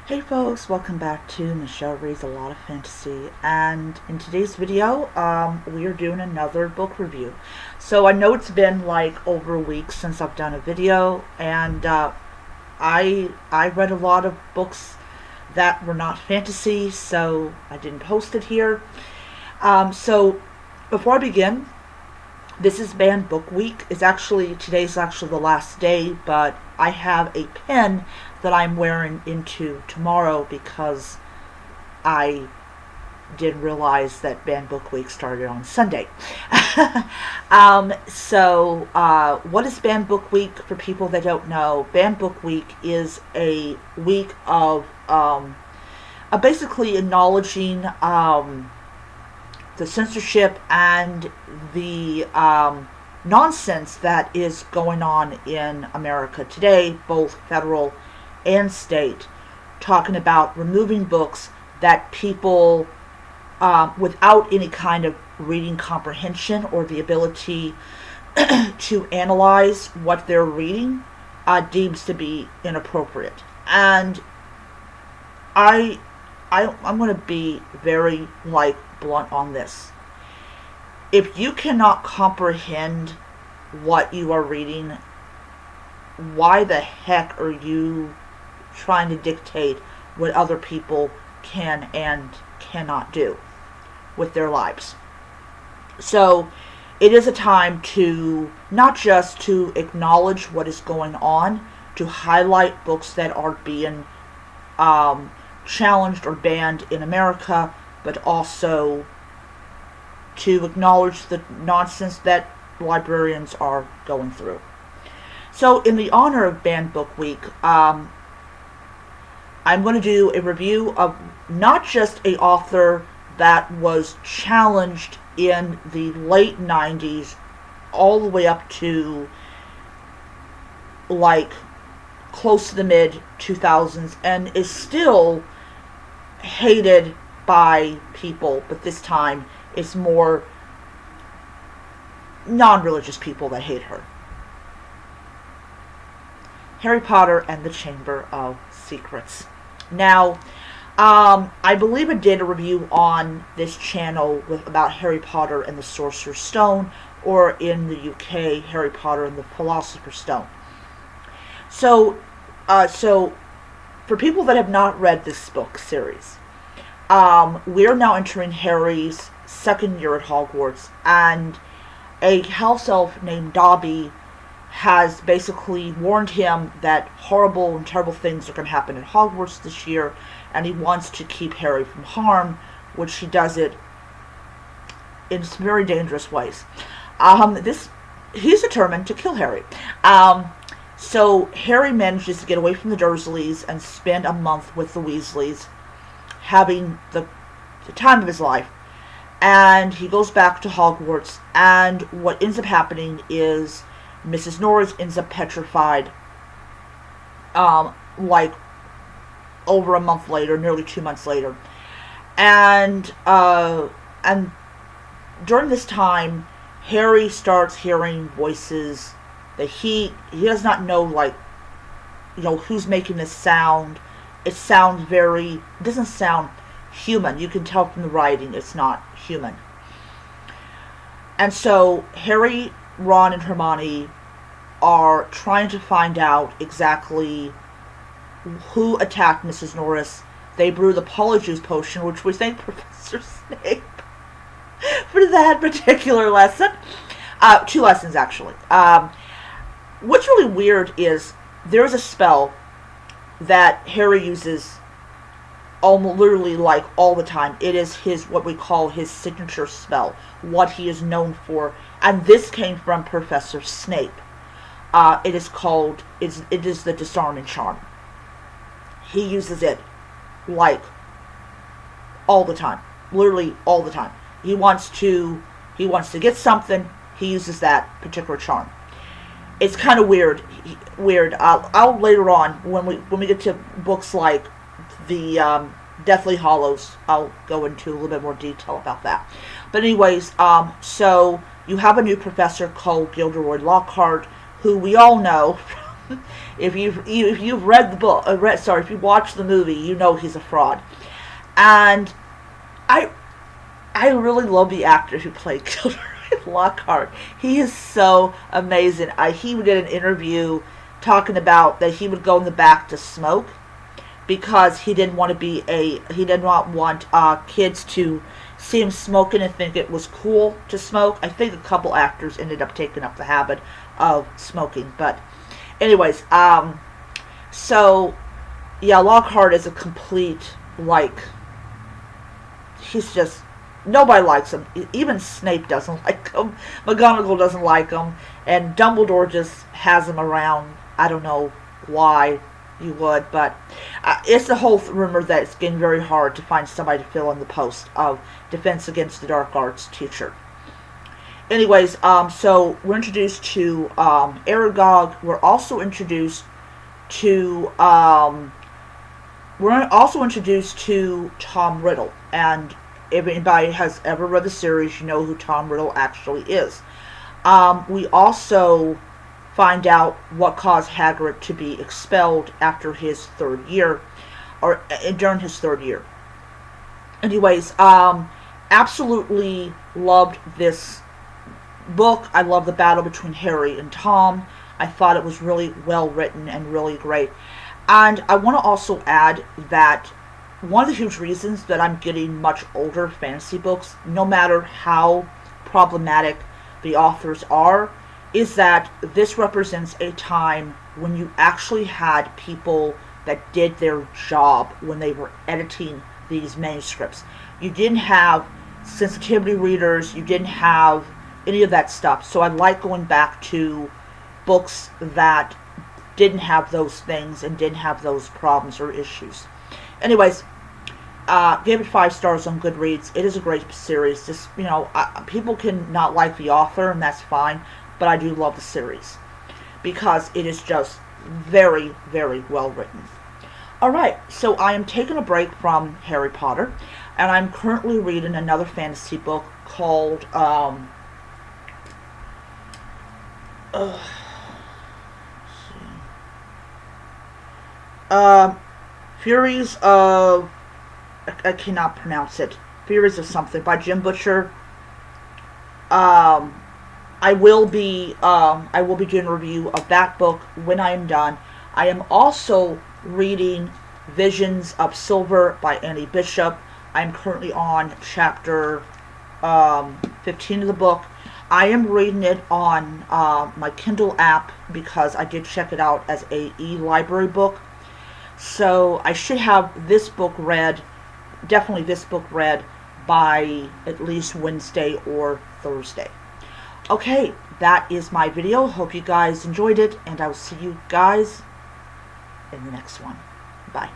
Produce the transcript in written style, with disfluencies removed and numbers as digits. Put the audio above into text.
Hey folks, welcome back to Michelle Reads a Lot of Fantasy, and in today's video, we are doing another book review. So I know it's been like over a week since I've done a video, and I read a lot of books that were not fantasy, so I didn't post it here. So before I begin, this is Banned Book Week. Today's actually the last day, but I have a pen that I'm wearing into tomorrow because I didn't realize that Banned Book Week started on Sunday. What is Banned Book Week for people that don't know? Banned Book Week is a week of basically acknowledging the censorship and the nonsense that is going on in America today, both federal and state, talking about removing books that people, without any kind of reading comprehension or the ability to analyze what they're reading, deems to be inappropriate. And I'm going to be very blunt on this. If you cannot comprehend what you are reading, why the heck are you trying to dictate what other people can and cannot do with their lives? So it is a time to not just to acknowledge what is going on, to highlight books that are being challenged or banned in America, but also to acknowledge the nonsense that librarians are going through. So in the honor of Banned Book Week, I'm going to do a review of not just an author that was challenged in the late 90s all the way up to close to the mid 2000s and is still hated by people, but this time it's more non-religious people that hate her. Harry Potter and the Chamber of Secrets. Now, I believe I did a review on this channel about Harry Potter and the Sorcerer's Stone, or in the UK, Harry Potter and the Philosopher's Stone. So for people that have not read this book series, we are now entering Harry's second year at Hogwarts, and a house elf named Dobby has basically warned him that horrible and terrible things are going to happen at Hogwarts this year, and he wants to keep Harry from harm, which he does it in some very dangerous ways. He's determined to kill Harry. So Harry manages to get away from the Dursleys and spend a month with the Weasleys, having the time of his life. And he goes back to Hogwarts, and what ends up happening is Mrs. Norris ends up petrified, over a month later, nearly 2 months later. And during this time, Harry starts hearing voices that he does not know, who's making this sound. It doesn't sound human. You can tell from the writing it's not human. And so Harry, Ron, and Hermione are trying to find out exactly who attacked Mrs. Norris. They brew the Polyjuice potion, which we thank Professor Snape for that particular lesson. 2 lessons, actually. What's really weird is there's a spell that Harry uses literally all the time. It is what we call his signature spell, what he is known for, and this came from Professor Snape. It is the disarming charm. He uses it all the time, literally all the time. He wants to get something, he uses that particular charm. It's kind of weird. I'll later on, when we get to books like the Deathly Hallows, I'll go into a little bit more detail about that. But anyways, so you have a new professor called Gilderoy Lockhart, who we all know If you've read the book, if you watched the movie, you know he's a fraud. And I I really love the actor who played Gilderoy Lockhart. He is so amazing. He did an interview talking about that he would go in the back to smoke because he did not want kids to see him smoking and think it was cool to smoke. I think a couple actors ended up taking up the habit of smoking, but anyways, so yeah, Lockhart is a complete, like, he's just, nobody likes him. Even Snape doesn't like him. McGonagall doesn't like him, and Dumbledore just has him around. I don't know why you would, but it's the whole rumor that it's getting very hard to find somebody to fill in the post of Defense Against the Dark Arts teacher. Anyways, so we're introduced to Aragog. We're also introduced to Tom Riddle, and if anybody has ever read the series, you know who Tom Riddle actually is. We also find out what caused Hagrid to be expelled after his third year, or during his third year. Anyways, absolutely loved this book. I love the battle between Harry and Tom. I thought it was really well written and really great. And I want to also add that one of the huge reasons that I'm getting much older fantasy books, no matter how problematic the authors are, is that this represents a time when you actually had people that did their job when they were editing these manuscripts. You didn't have sensitivity readers, you didn't have any of that stuff. So I like going back to books that didn't have those things and didn't have those problems or issues. Anyways, gave it 5 stars on Goodreads. It is a great series. Just, people can not like the author, and that's fine, but I do love the series because it is just very, very well written. Alright, so I am taking a break from Harry Potter, and I'm currently reading another fantasy book called Furies of, I cannot pronounce it. Furies of something by Jim Butcher. I will be doing a review of that book when I am done. I am also reading Visions of Silver by Annie Bishop. I'm currently on chapter 15 of the book. I am reading it on my Kindle app because I did check it out as a e-library book. So I should have this book read, definitely this book read, by at least Wednesday or Thursday. Okay, that is my video. Hope you guys enjoyed it, and I will see you guys in the next one. Bye.